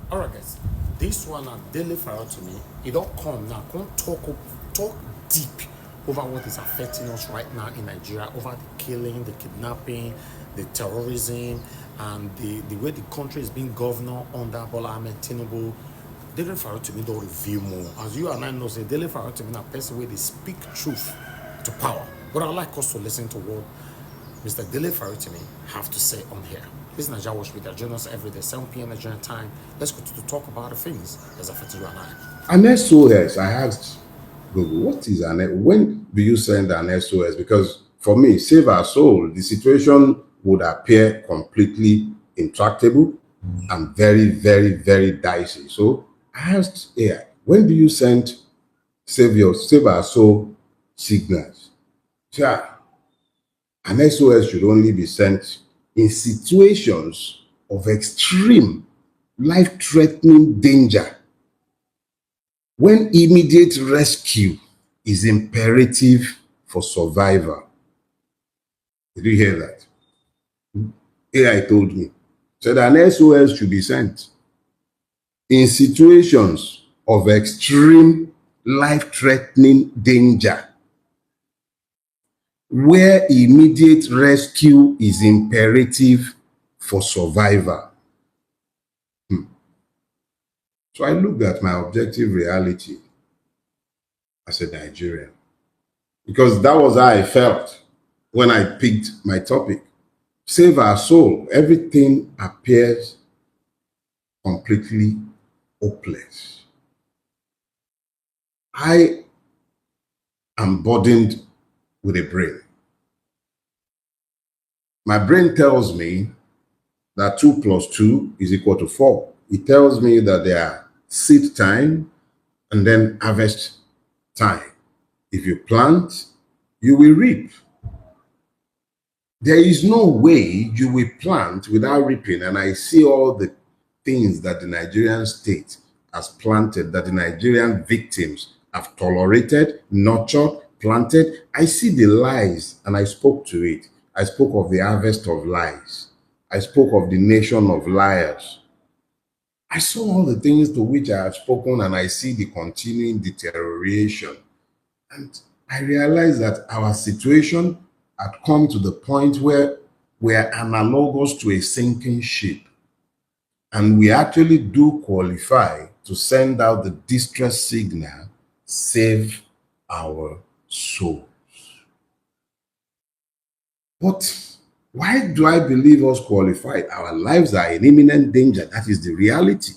All right, guys. This one, Dele Farotimi, it don't come now. Can't talk deep over what is affecting us right now in Nigeria, over the killing, the kidnapping, the terrorism, and the way the country is being governed under Bola Ahmed Tinubu. Dele Farotimi don't reveal more. As you and I know, say Dele Farotimi is a person where they speak truth to power. But I'd like us to listen to what Mr. Dele Farotimi have to say on here. This is NAIJA Watch Media. Join us every day, 7 p.m. Nigerian time. Let's go to talk about the things that's affecting you and I. An SOS, I asked Google, what is an when do you send an SOS? Because for me, save our soul, the situation would appear completely intractable and very, very, very dicey. So I asked AI, when do you send save our soul signals? Yeah, an SOS should only be sent in situations of extreme life-threatening danger, when immediate rescue is imperative for survival. Did you hear that? AI told me. Said an SOS should be sent in situations of extreme life-threatening danger, where immediate rescue is imperative for survival. So I looked at my objective reality as a Nigerian, because that was how I felt when I picked my topic. Save our soul. Everything appears completely hopeless. I am burdened with a brain. My brain tells me that 2 plus 2 is equal to 4. It tells me that there are seed time and then harvest time. If you plant, you will reap. There is no way you will plant without reaping. And I see all the things that the Nigerian state has planted, that the Nigerian victims have tolerated, nurtured, planted. I see the lies and I spoke to it. I spoke of the harvest of lies. I spoke of the nation of liars. I saw all the things to which I have spoken, and I see the continuing deterioration. And I realized that our situation had come to the point where we are analogous to a sinking ship. And we actually do qualify to send out the distress signal, save our souls. But why do I believe us qualified? Our lives are in imminent danger. That is the reality.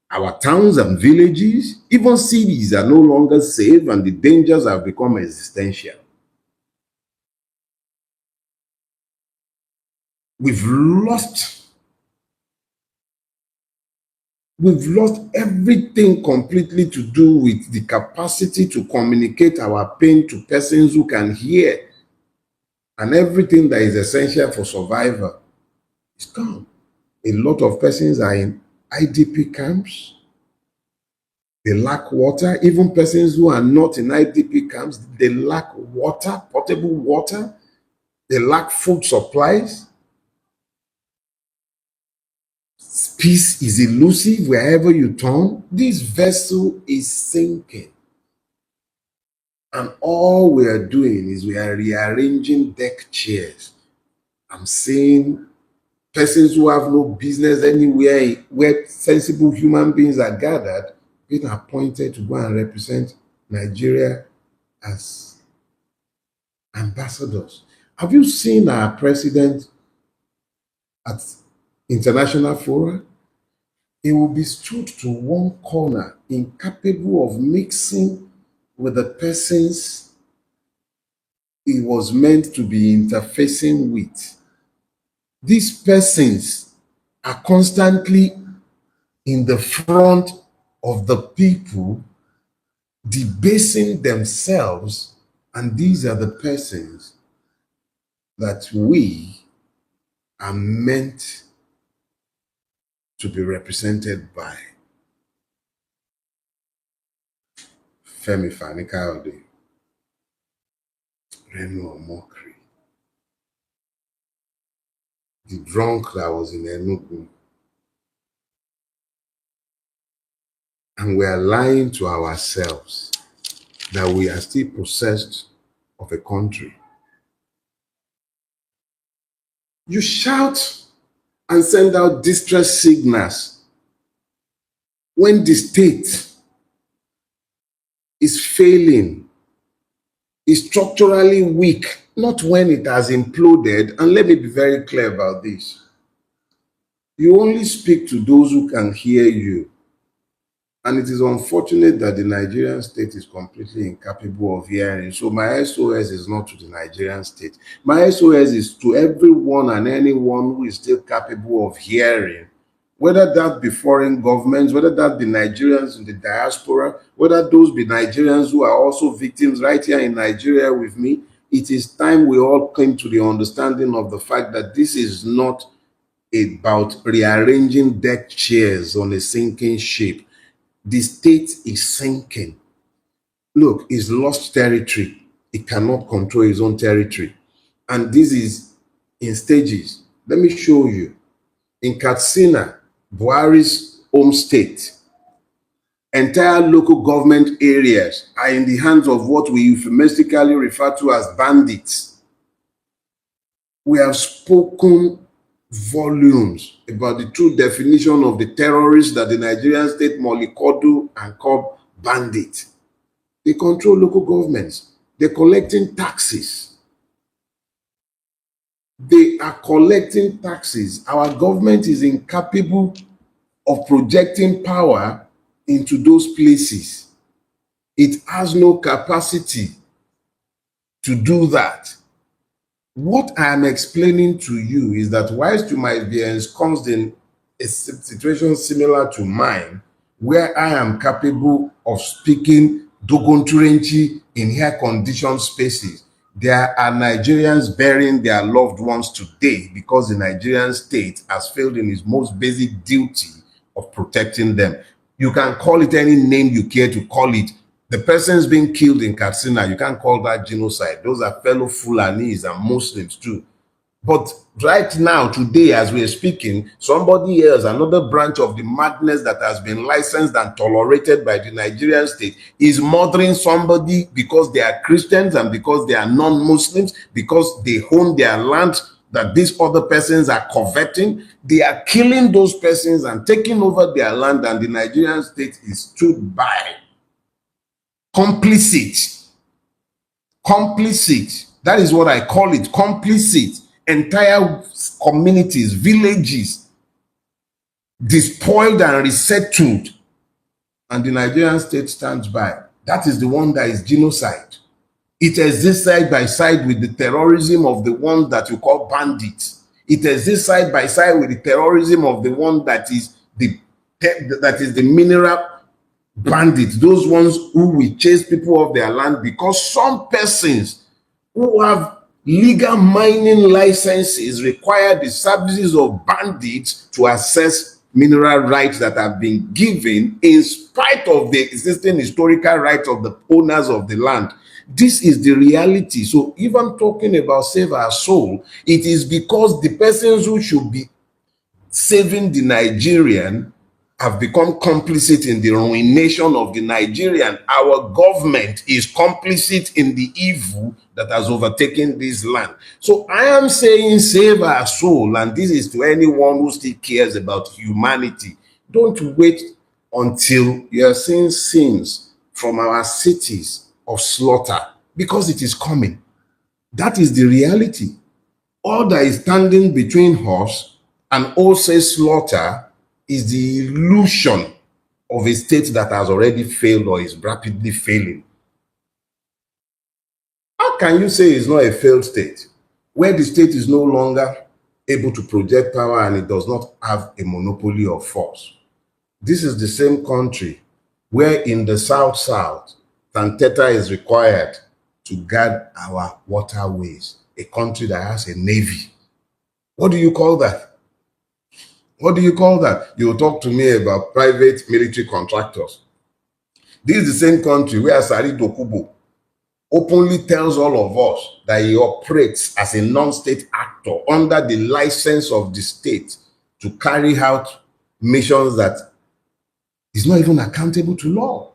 Our towns and villages, even cities, are no longer safe, and the dangers have become existential. We've lost everything completely to do with the capacity to communicate our pain to persons who can hear, and everything that is essential for survival is gone. A lot of persons are in IDP camps. They lack water. Even persons who are not in IDP camps, they lack water, potable water. They lack food supplies. Peace is elusive wherever you turn. This vessel is sinking. And all we are doing is we are rearranging deck chairs. I'm seeing persons who have no business anywhere where sensible human beings are gathered being appointed to go and represent Nigeria as ambassadors. Have you seen our president at international fora? He will be stood to one corner, incapable of mixing with the persons he was meant to be interfacing with. These persons are constantly in the front of the people, debasing themselves, and these are the persons that we are meant to be represented by. Femi Fani-Kayode, Reno Omokri, the drunk that was in Enugu, and we are lying to ourselves that we are still possessed of a country. You shout and send out distress signals when the state is failing, is structurally weak, not when it has imploded. And let me be very clear about this. You only speak to those who can hear you. And it is unfortunate that the Nigerian state is completely incapable of hearing. So my SOS is not to the Nigerian state. My SOS is to everyone and anyone who is still capable of hearing, whether that be foreign governments, whether that be Nigerians in the diaspora, whether those be Nigerians who are also victims right here in Nigeria with me. It is time we all came to the understanding of the fact that this is not about rearranging deck chairs on a sinking ship. The state is sinking. Look, it's lost territory. It cannot control its own territory. And this is in stages. Let me show you. In Katsina, Buhari's home state, entire local government areas are in the hands of what we euphemistically refer to as bandits. We have spoken volumes about the true definition of the terrorists that the Nigerian state mollycoddle and call bandits. They control local governments. They're collecting taxes. They are collecting taxes. Our government is incapable of projecting power into those places. It has no capacity to do that. What I am explaining to you is that whilst you might be ensconced in a situation similar to mine, where I am capable of speaking Dogon Turenchi in air-conditioned spaces, there are Nigerians burying their loved ones today because the Nigerian state has failed in its most basic duty of protecting them. You can call it any name you care to call it. The persons being killed in Katsina, you can't call that genocide. Those are fellow Fulanis and Muslims too. But right now, today, as we are speaking, somebody else, another branch of the madness that has been licensed and tolerated by the Nigerian state, is murdering somebody because they are Christians and because they are non-Muslims, because they own their land that these other persons are coveting. They are killing those persons and taking over their land, and the Nigerian state is stood by. Complicit. That is what I call it, complicit. Entire communities, villages, despoiled and resettled, and the Nigerian state stands by. That is the one that is genocide. It exists side by side with the terrorism of the ones that you call bandits. It exists side by side with the terrorism of the one that is the mineral bandits, those ones who will chase people off their land because some persons who have legal mining licenses require the services of bandits to access mineral rights that have been given in spite of the existing historical rights of the owners of the land. This is the reality. So if I'm talking about save our soul, it is because the persons who should be saving the Nigerian have become complicit in the ruination of the Nigerian. Our government is complicit in the evil that has overtaken this land. So I am saying save our soul, and this is to anyone who still cares about humanity. Don't wait until you are seeing scenes from our cities of slaughter, because it is coming. That is the reality. All that is standing between us and wholesale slaughter is the illusion of a state that has already failed or is rapidly failing. How can you say it's not a failed state where the state is no longer able to project power and it does not have a monopoly of force? This is the same country where in the South, Tanteta is required to guard our waterways, a country that has a navy. What do you call that? What do you call that? You talk to me about private military contractors. This is the same country where Sari Dokubo openly tells all of us that he operates as a non-state actor under the license of the state to carry out missions that is not even accountable to law.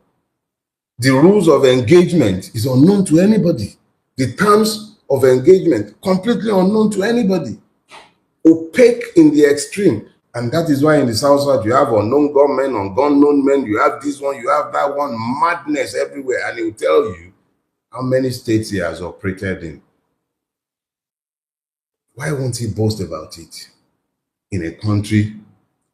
The rules of engagement is unknown to anybody. The terms of engagement completely unknown to anybody. Opaque in the extreme. And that is why in the South, you have unknown gunmen, unknown men, you have this one, you have that one, madness everywhere. And he will tell you how many states he has operated in. Why won't he boast about it in a country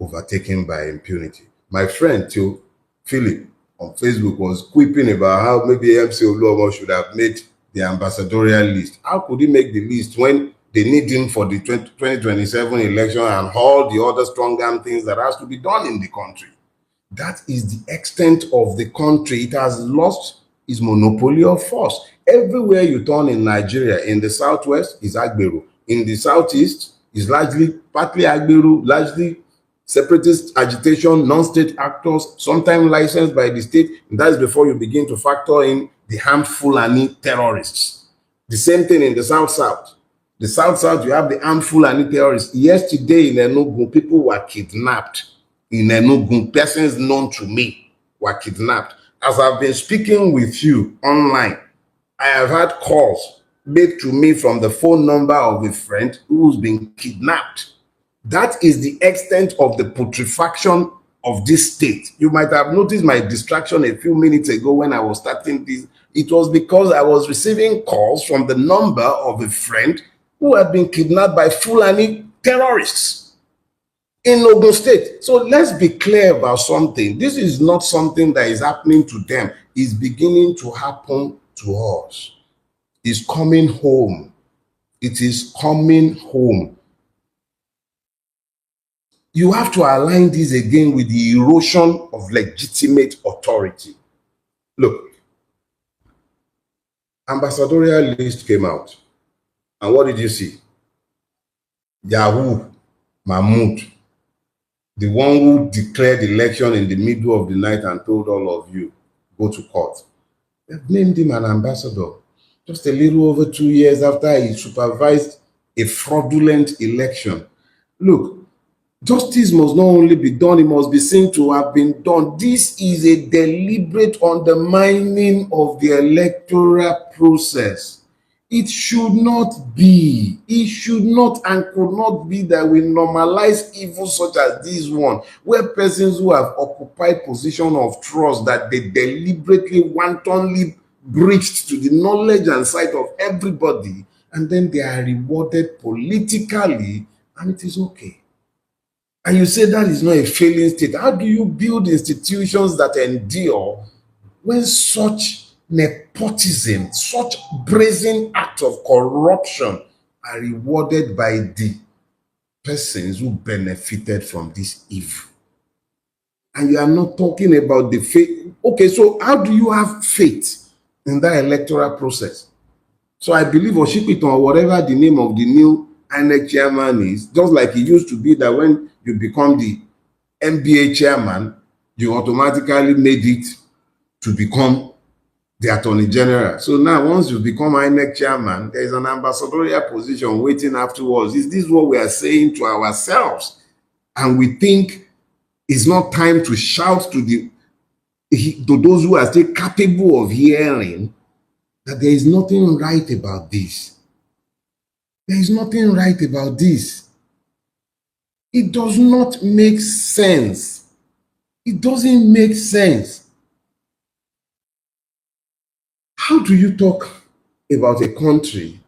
overtaken by impunity? My friend, too, Philip, on Facebook was quipping about how maybe MC Oluomo should have made the ambassadorial list. How could he make the list when they need him for the 2027 election and all the other strong arm things that has to be done in the country? That is the extent of the country. It has lost its monopoly of force. Everywhere you turn in Nigeria, in the southwest is Agberu. In the southeast is largely, partly Agberu, largely separatist agitation, non-state actors, sometimes licensed by the state. And that is before you begin to factor in the armed Fulani terrorists. The same thing in the south-south. The south-south, you have the armed Fulani terrorists. Yesterday in Enugu, people were kidnapped. In Enugu, persons known to me were kidnapped. As I've been speaking with you online, I have had calls made to me from the phone number of a friend who's been kidnapped. That is the extent of the putrefaction of this state. You might have noticed my distraction a few minutes ago when I was starting this. It was because I was receiving calls from the number of a friend who had been kidnapped by Fulani terrorists in Ogun State. So let's be clear about something. This is not something that is happening to them. It's beginning to happen to us. It's coming home. It is coming home. You have to align this again with the erosion of legitimate authority. Look, ambassadorial list came out. And what did you see? Yahoo Mahmoud, the one who declared election in the middle of the night and told all of you, go to court. They've named him an ambassador just a little over 2 years after he supervised a fraudulent election. Look, justice must not only be done, it must be seen to have been done. This is a deliberate undermining of the electoral process. It should not be. It should not and could not be that we normalize evil such as this one, where persons who have occupied position of trust that they deliberately, wantonly breached to the knowledge and sight of everybody, and then they are rewarded politically, and it is okay. And you say that is not a failing state. How do you build institutions that endure when such nepotism, such brazen acts of corruption are rewarded by the persons who benefited from this evil? And you are not talking about the faith. Okay, so how do you have faith in that electoral process? So I believe Oshipiton, or whatever the name of the new INEC chairman is, just like it used to be that when you become the NBA chairman, you automatically made it to become the Attorney General. So now once you become INEC chairman, there is an ambassadorial position waiting afterwards. Is this what we are saying to ourselves? And we think it's not time to shout to those who are still capable of hearing that there is nothing right about this. There is nothing right about this. It does not make sense. It doesn't make sense. How do you talk about a country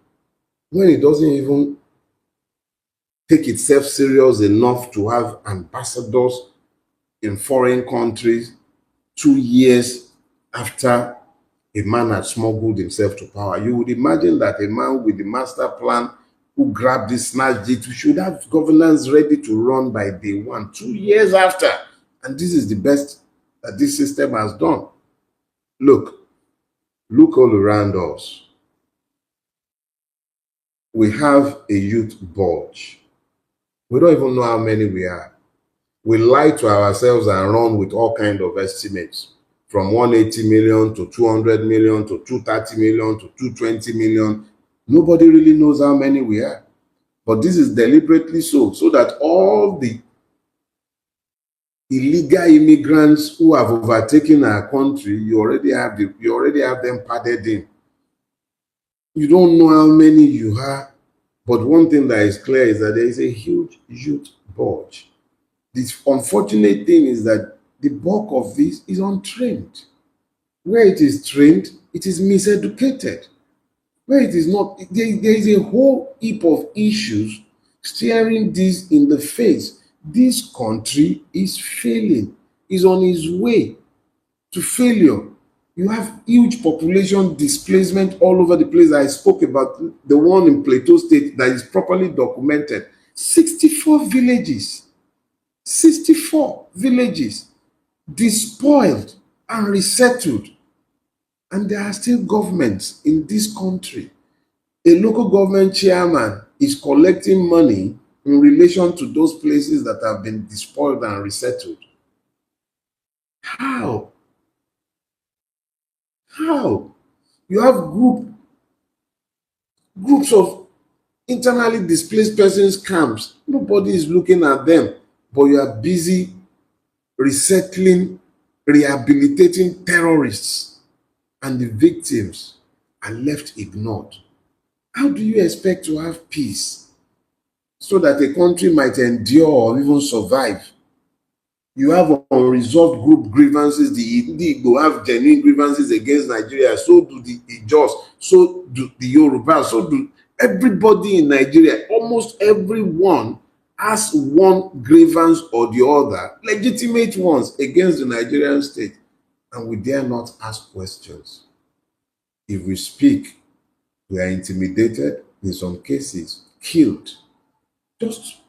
when it doesn't even take itself serious enough to have ambassadors in foreign countries 2 years after a man had smuggled himself to power? You would imagine that a man with the master plan who grabbed it, snatched it, should have governance ready to run by day one, 2 years after. And this is the best that this system has done. Look all around us. We have a youth bulge. We don't even know how many we are. We lie to ourselves and run with all kinds of estimates, from 180 million to 200 million to 230 million to 220 million. Nobody really knows how many we are. But this is deliberately so that all the illegal immigrants who have overtaken our country, you already have them padded in. You don't know how many you have, but one thing that is clear is that there is a huge youth bulge. The unfortunate thing is that the bulk of this is untrained. Where it is trained, it is miseducated. Where it is not, there is a whole heap of issues staring this in the face. This country is failing, is on its way to failure. You have huge population displacement all over the place. I spoke about the one in Plateau State that is properly documented. 64 villages, 64 villages despoiled and resettled. And there are still governments in this country. A local government chairman is collecting money in relation to those places that have been despoiled and resettled. How? How? You have groups of internally displaced persons camps. Nobody is looking at them, but you are busy resettling, rehabilitating terrorists, and the victims are left ignored. How do you expect to have peace so that a country might endure or even survive? You have unresolved group grievances. The Igbo have genuine grievances against Nigeria. So do the Ijos. So do the Yoruba. So do everybody in Nigeria. Almost everyone has one grievance or the other, legitimate ones, against the Nigerian state. And we dare not ask questions. If we speak, we are intimidated, in some cases, killed, just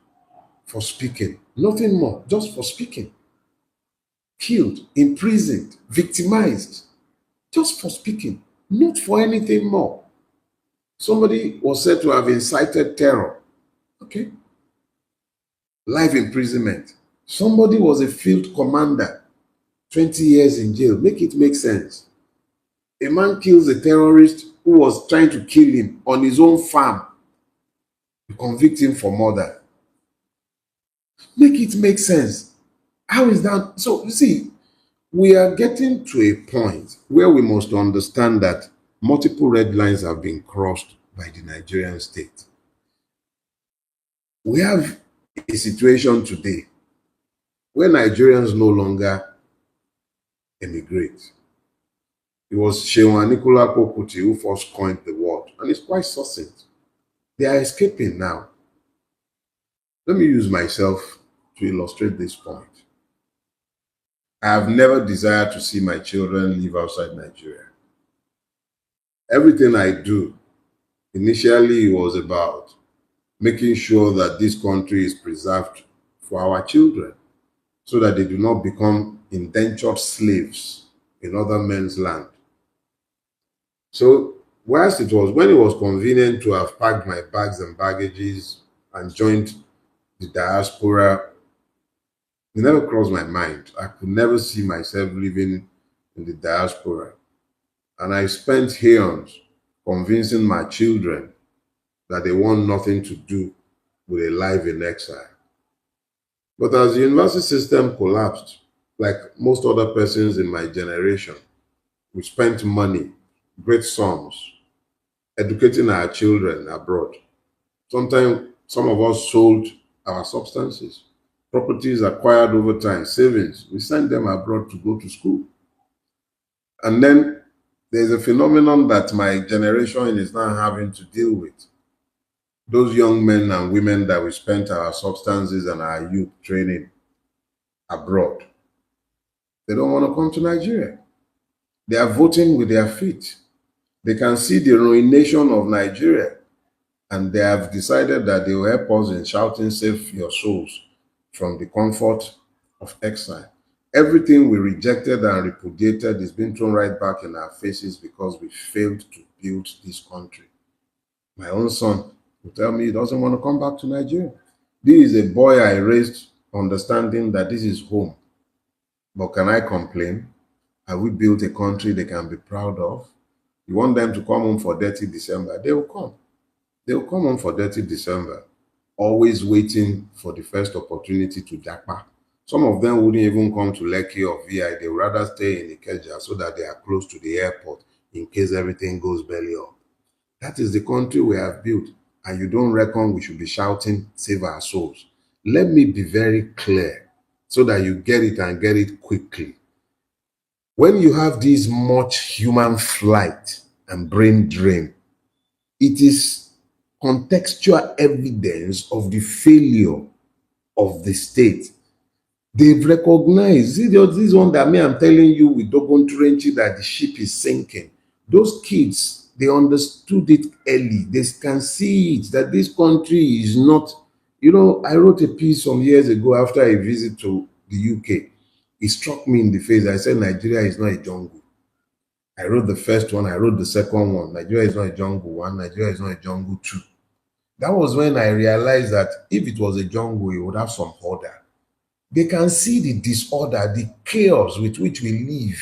for speaking. Nothing more, just for speaking. Killed, imprisoned, victimized, just for speaking, not for anything more. Somebody was said to have incited terror. Okay. Life imprisonment. Somebody was a field commander, 20 years in jail. Make it make sense. A man kills a terrorist who was trying to kill him on his own farm. You convict him for murder. Make it make sense. How is that? So, you see, we are getting to a point where we must understand that multiple red lines have been crossed by the Nigerian state. We have a situation today where Nigerians no longer emigrate. It was Shewa Nicola Pokuti who first coined the word, and it's quite succinct. They are escaping now. Let me use myself to illustrate this point. I have never desired to see my children live outside Nigeria. Everything I do, initially it was about making sure that this country is preserved for our children so that they do not become indentured slaves in other men's land. So whilst when it was convenient to have packed my bags and baggages and joined the diaspora, it never crossed my mind. I could never see myself living in the diaspora. And I spent eons convincing my children that they want nothing to do with a life in exile. But as the university system collapsed, like most other persons in my generation, we spent money, great sums, educating our children abroad. Sometimes some of us sold our substances, properties acquired over time, savings. We sent them abroad to go to school. And then there's a phenomenon that my generation is now having to deal with. Those young men and women that we spent our substances and our youth training abroad, they don't want to come to Nigeria. They are voting with their feet. They can see the ruination of Nigeria, and they have decided that they will help us in shouting, "Save your souls," from the comfort of exile. Everything we rejected and repudiated is being thrown right back in our faces because we failed to build this country. My own son will tell me he doesn't want to come back to Nigeria. This is a boy I raised understanding that this is home. But can I complain? Have we built a country they can be proud of? You want them to come home for dirty December? They will come. They will come home for dirty December, always waiting for the first opportunity to japa Some of them wouldn't even come to Lekki or VI. They would rather stay in Ikeja so that they are close to the airport in case everything goes belly up. That is the country we have built. And you don't reckon we should be shouting, save our souls. Let me be very clear so that you get it and get it quickly. When you have this much human flight and brain drain, it is contextual evidence of the failure of the state. They've recognized, this one that I'm telling you with Dogon Trenchi that the ship is sinking. Those kids, they understood it early. They can see it, that this country is not, I wrote a piece some years ago after a visit to the UK. It struck me in the face. I said, Nigeria is not a jungle. I wrote the first one, I wrote the second one. Nigeria is not a jungle one, Nigeria is not a jungle two. That was when I realized that if it was a jungle, it would have some order. They can see the disorder, the chaos with which we live,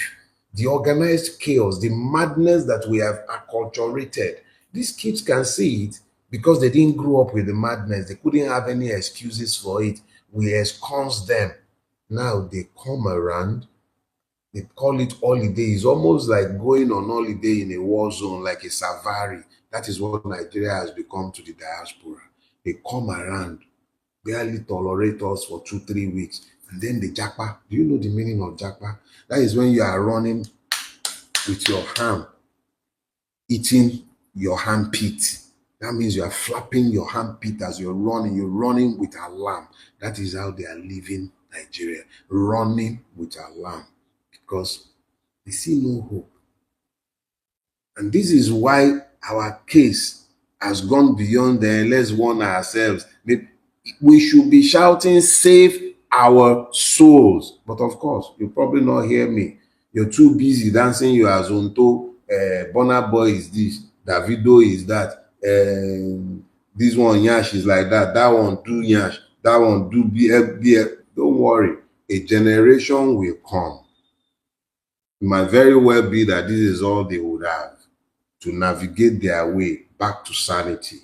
the organized chaos, the madness that we have acculturated. These kids can see it because they didn't grow up with the madness. They couldn't have any excuses for it. We ensconce them. Now they come around. They call it holiday. It's almost like going on holiday in a war zone, like a safari. That is what Nigeria has become to the diaspora. They come around, barely tolerate us for 2-3 weeks, and then the japa. Do you know the meaning of japa? That is when you are running with your hand, eating your hand pit. That means you are flapping your hand pit as you're running with alarm. That is how they are living Nigeria, running with alarm, because they see no hope. And this is why our case has gone beyond the let's warn ourselves. We should be shouting, save our souls. But of course, you probably not hear me. You're too busy dancing your Azonto. Burna Boy is this. Davido is that. This one, Yash, is like that. That one, do Yash. That one, do BF. Don't worry. A generation will come. It might very well be that this is all they would have to navigate their way back to sanity.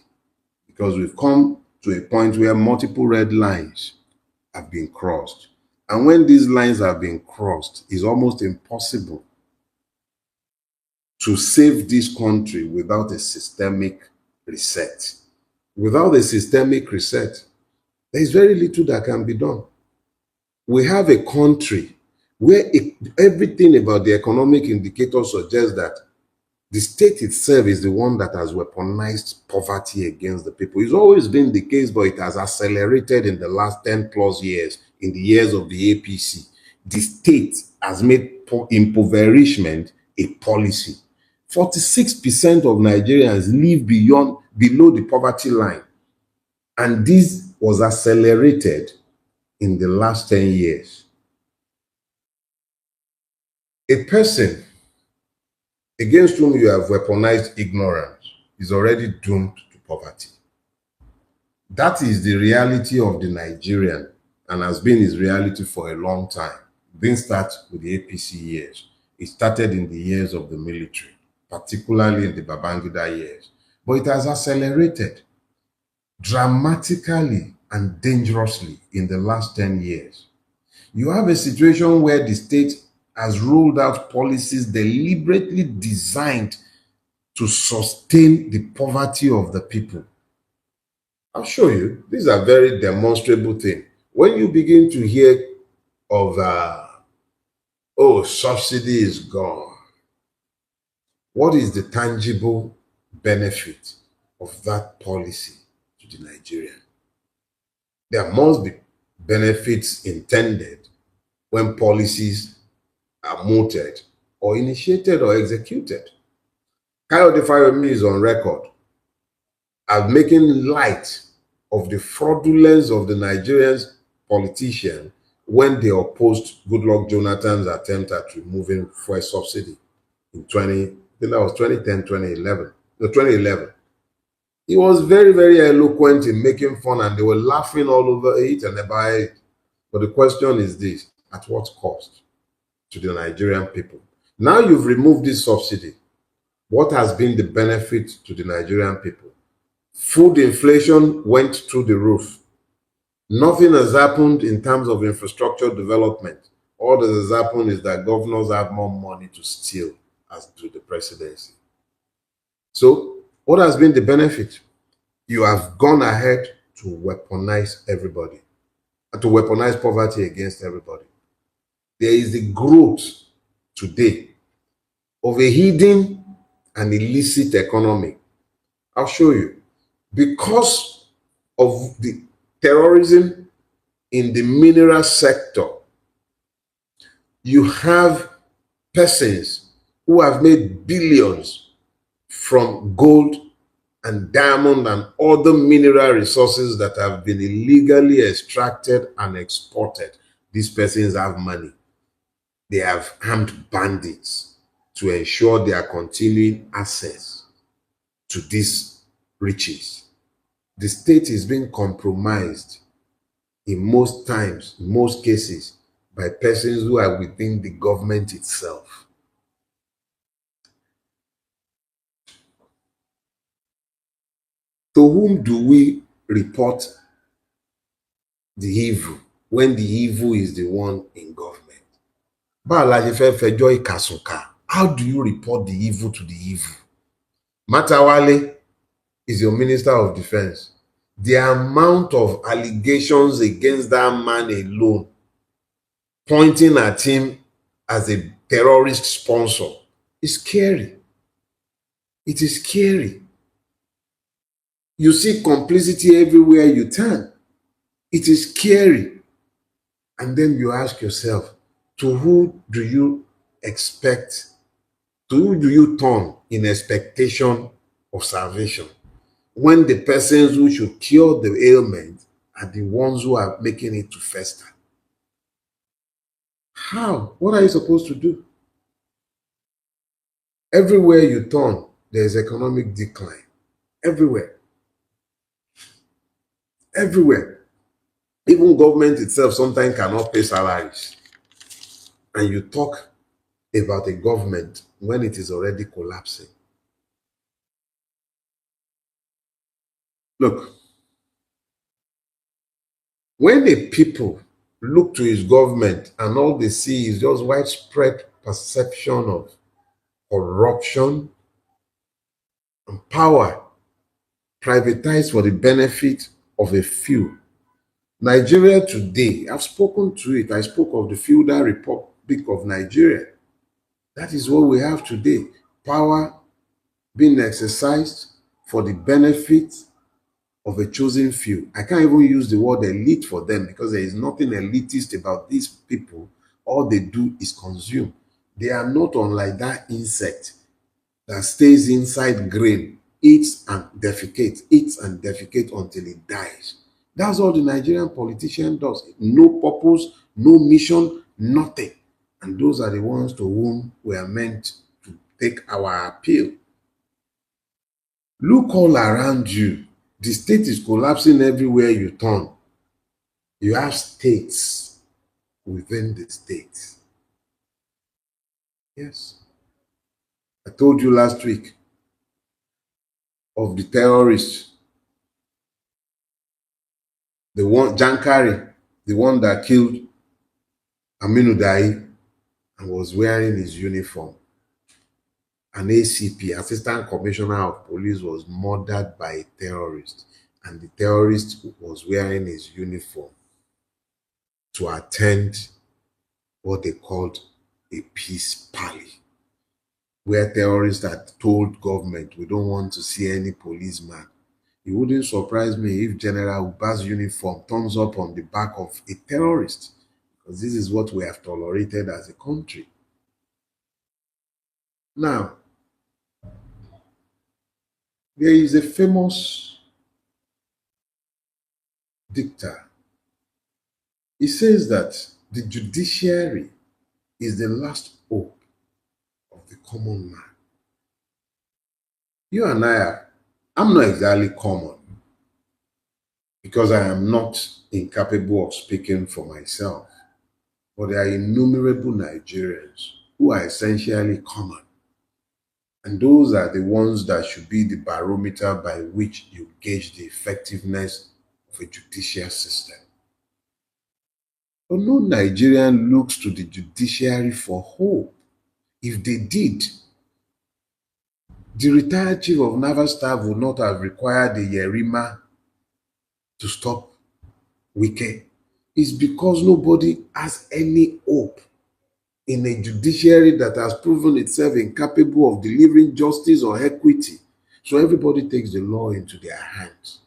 Because we've come to a point where multiple red lines have been crossed. And when these lines have been crossed, it's almost impossible to save this country without a systemic reset. Without a systemic reset, there is very little that can be done. We have a country where everything about the economic indicators suggests that the state itself is the one that has weaponized poverty against the people. It's always been the case, but it has accelerated in the last 10 plus years, in the years of the APC. The state has made impoverishment a policy. 46% of Nigerians live below the poverty line. And this was accelerated in the last 10 years. A person against whom you have weaponized ignorance is already doomed to poverty. That is the reality of the Nigerian and has been his reality for a long time. It didn't start with the APC years. It started in the years of the military, particularly in the Babangida years. But it has accelerated dramatically and dangerously in the last 10 years. You have a situation where the state has rolled out policies deliberately designed to sustain the poverty of the people. I'll show you. These are very demonstrable things. When you begin to hear of, subsidy is gone, what is the tangible benefit of that policy to the Nigerian? There must be benefits intended when policies are mooted or initiated or executed. Kayode Farotimi is on record as making light of the fraudulence of the Nigerian politicians when they opposed Goodluck Jonathan's attempt at removing fuel subsidy in 2010, 2011. No, 2011. He was very, very eloquent in making fun, and they were laughing all over it and about it. But the question is this: at what cost to the Nigerian people? Now you've removed this subsidy. What has been the benefit to the Nigerian people? Food inflation went through the roof. Nothing has happened in terms of infrastructure development. All that has happened is that governors have more money to steal as to the presidency. So, what has been the benefit? You have gone ahead to weaponize everybody, to weaponize poverty against everybody. There is the growth today of a hidden and illicit economy. I'll show you. Because of the terrorism in the mineral sector, you have persons who have made billions from gold and diamond and other mineral resources that have been illegally extracted and exported. These persons have money. They have armed bandits to ensure their continuing access to these riches. The state is being compromised in most times, in most cases, by persons who are within the government itself. To whom do we report the evil when the evil is the one in government? How do you report the evil to the evil? Matawale is your Minister of Defense. The amount of allegations against that man alone, pointing at him as a terrorist sponsor, is scary. It is scary. You see complicity everywhere you turn. It is scary. And then you ask yourself, to who do you expect? To who do you turn in expectation of salvation? When the persons who should cure the ailment are the ones who are making it to fester. How? What are you supposed to do? Everywhere you turn, there is economic decline. Everywhere. Everywhere. Even government itself sometimes cannot pay salaries. And you talk about a government when it is already collapsing. Look, when the people look to his government and all they see is just widespread perception of corruption and power privatized for the benefit of a few. Nigeria today, I've spoken to it. I spoke of the feudal republic of Nigeria. That is what we have today. Power being exercised for the benefit of a chosen few. I can't even use the word elite for them because there is nothing elitist about these people. All they do is consume. They are not unlike that insect that stays inside grain, eats and defecates until it dies. That's all the Nigerian politician does. No purpose, no mission, nothing. And those are the ones to whom we are meant to take our appeal. Look all around you. The state is collapsing everywhere you turn. You have states within the states. Yes. I told you last week of the terrorists. The one, Jankari, the one that killed Aminu Dai and was wearing his uniform. An ACP, Assistant Commissioner of Police, was murdered by a terrorist, and the terrorist was wearing his uniform to attend what they called a peace party, where terrorists had told government, we don't want to see any policeman. It wouldn't surprise me if General Uba's uniform turns up on the back of a terrorist, because this is what we have tolerated as a country. Now, there is a famous dictator. He says that the judiciary is the last hope of the common man. You and I'm not exactly common because I am not incapable of speaking for myself. But there are innumerable Nigerians who are essentially common. And those are the ones that should be the barometer by which you gauge the effectiveness of a judicial system. But no Nigerian looks to the judiciary for hope. If they did, the retired chief of naval staff would not have required the Yerima to stop Wike. It's because nobody has any hope in a judiciary that has proven itself incapable of delivering justice or equity. So everybody takes the law into their hands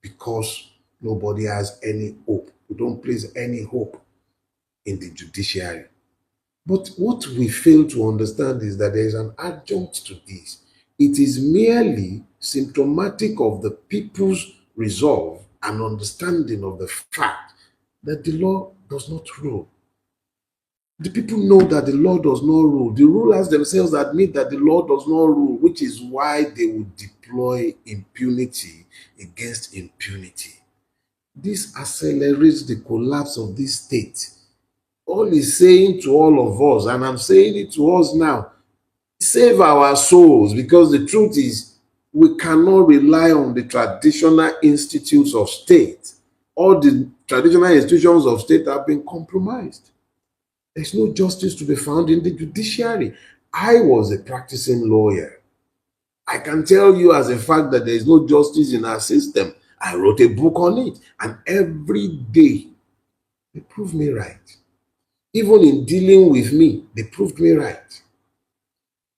because nobody has any hope. We don't place any hope in the judiciary. But what we fail to understand is that there is an adjunct to this. It is merely symptomatic of the people's resolve and understanding of the fact that the law does not rule. The people know that the law does not rule. The rulers themselves admit that the law does not rule, which is why they would deploy impunity against impunity. This accelerates the collapse of this state. All he's saying to all of us, and I'm saying it to us now, save our souls, because the truth is we cannot rely on the traditional institutes of state. All the traditional institutions of state have been compromised. There's no justice to be found in the judiciary. I was a practicing lawyer. I can tell you as a fact that there is no justice in our system. I wrote a book on it, and every day they prove me right. Even in dealing with me, they proved me right.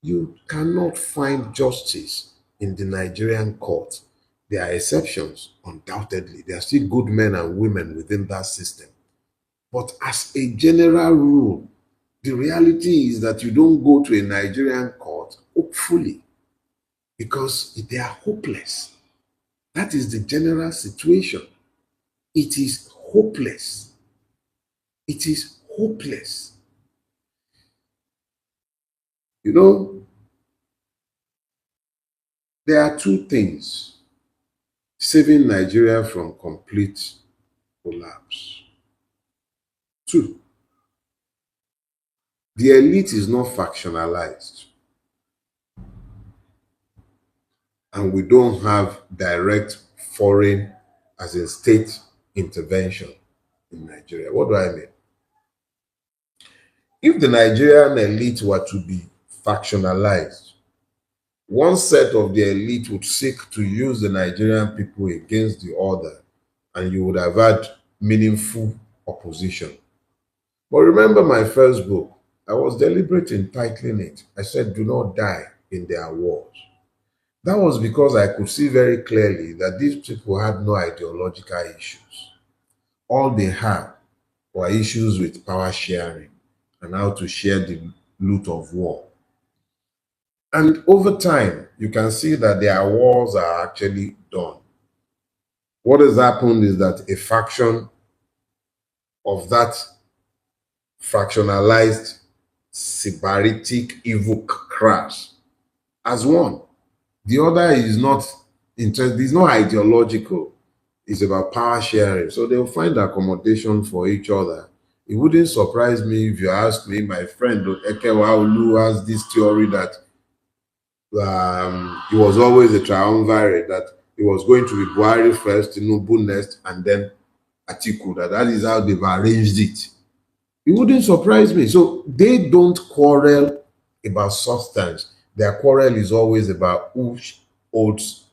You cannot find justice in the Nigerian court. There are exceptions, undoubtedly. There are still good men and women within that system. But as a general rule, the reality is that you don't go to a Nigerian court hopefully, because they are hopeless. That is the general situation. It is hopeless. It is hopeless. You know, there are two things saving Nigeria from complete collapse. Two, the elite is not factionalized, and we don't have direct foreign, as in state intervention in Nigeria. What do I mean? If the Nigerian elite were to be factionalized, one set of the elite would seek to use the Nigerian people against the other, and you would have had meaningful opposition. But remember my first book, I was deliberate in titling it. I said, "Do not die in their wars." That was because I could see very clearly that these people had no ideological issues. All they had were issues with power sharing and how to share the loot of war. And over time, you can see that their wars are actually done. What has happened is that a faction of that fractionalized, sybaritic, evil crash has won. The other is not interested, it's not ideological, it's about power sharing. So they'll find accommodation for each other. It wouldn't surprise me if you ask me, my friend Ekewaulu has this theory that it was always a triumvirate, that it was going to be Buhari first, Tinubu next, and then Atiku. That is how they've arranged it. It wouldn't surprise me. So they don't quarrel about substance. Their quarrel is always about who holds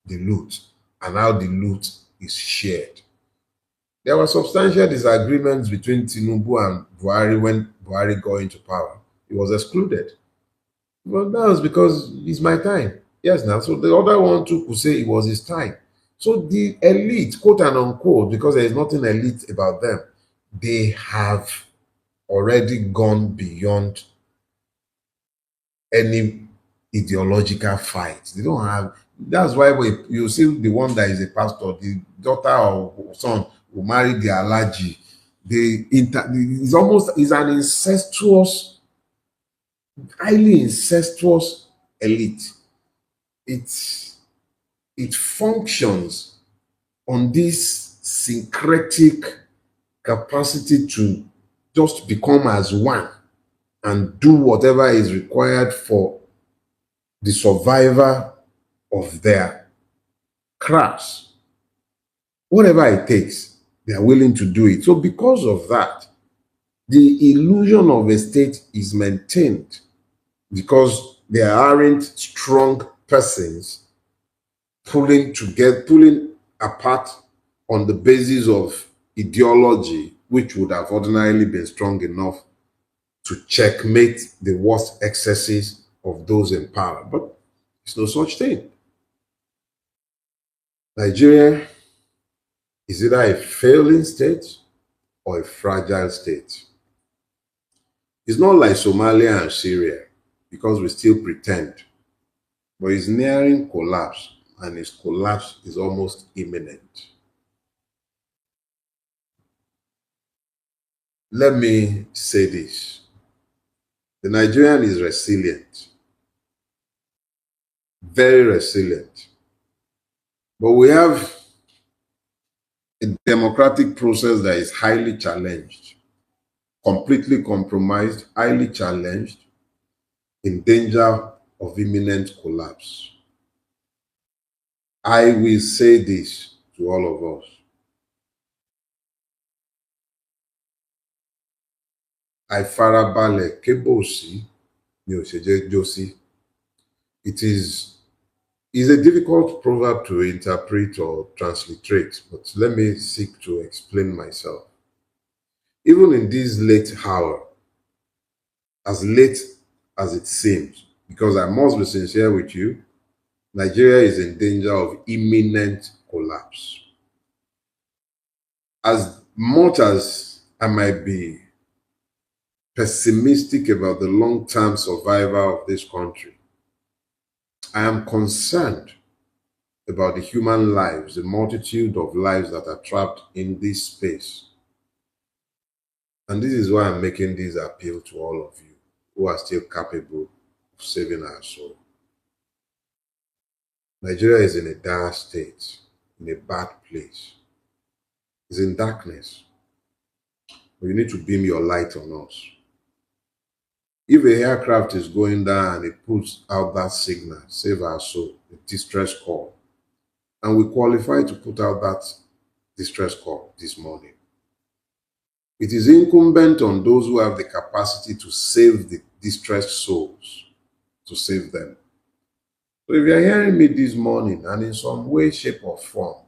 the loot and how the loot is shared. There were substantial disagreements between Tinubu and Buhari when Buhari got into power. He was excluded. Well, that was because it's my time. Yes, now. So the other one too could say it was his time. So the elite, quote and unquote, because there is nothing elite about them, they have already gone beyond any ideological fight. They don't have. That's why you see the one that is a pastor, the daughter or son who married the Alaji. It's an incestuous, highly incestuous elite. It functions on this syncretic capacity to just become as one and do whatever is required for the survival of their craft. Whatever it takes, They are willing to do it. So because of that, the illusion of a state is maintained because there aren't strong persons pulling apart on the basis of ideology, which would have ordinarily been strong enough to checkmate the worst excesses of those in power. But it's no such thing. Nigeria is either a failing state or a fragile state. It's not like Somalia and Syria, because we still pretend, but it's nearing collapse, and its collapse is almost imminent. Let me say this. The Nigerian is resilient, very resilient. But we have a democratic process that is highly challenged, completely compromised, highly challenged, in danger of imminent collapse. I will say this to all of us. Àìfarabalẹ̀ kébòsí ni ò ṣe jẹ́ jósí. It is a difficult proverb to interpret or transliterate, but let me seek to explain myself. Even in this late hour, as late as it seems, because I must be sincere with you, Nigeria is in danger of imminent collapse. As much as I might be pessimistic about the long-term survival of this country, I am concerned about the human lives, the multitude of lives that are trapped in this space. And this is why I'm making this appeal to all of you who are still capable of saving our soul. Nigeria is in a dire state, in a bad place. It's in darkness. But you need to beam your light on us. If a aircraft is going down and it puts out that signal, save our soul, a distress call, and we qualify to put out that distress call this morning, it is incumbent on those who have the capacity to save the distressed souls, to save them. So if you're hearing me this morning and in some way, shape, or form,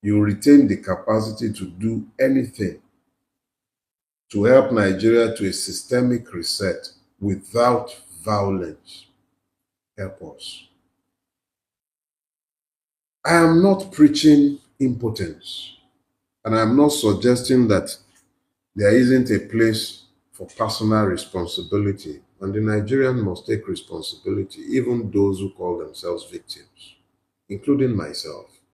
you retain the capacity to do anything to help Nigeria to a systemic reset without violence, help us. I am not preaching impotence, and I am not suggesting that there isn't a place for personal responsibility, and the Nigerian must take responsibility, even those who call themselves victims, including myself.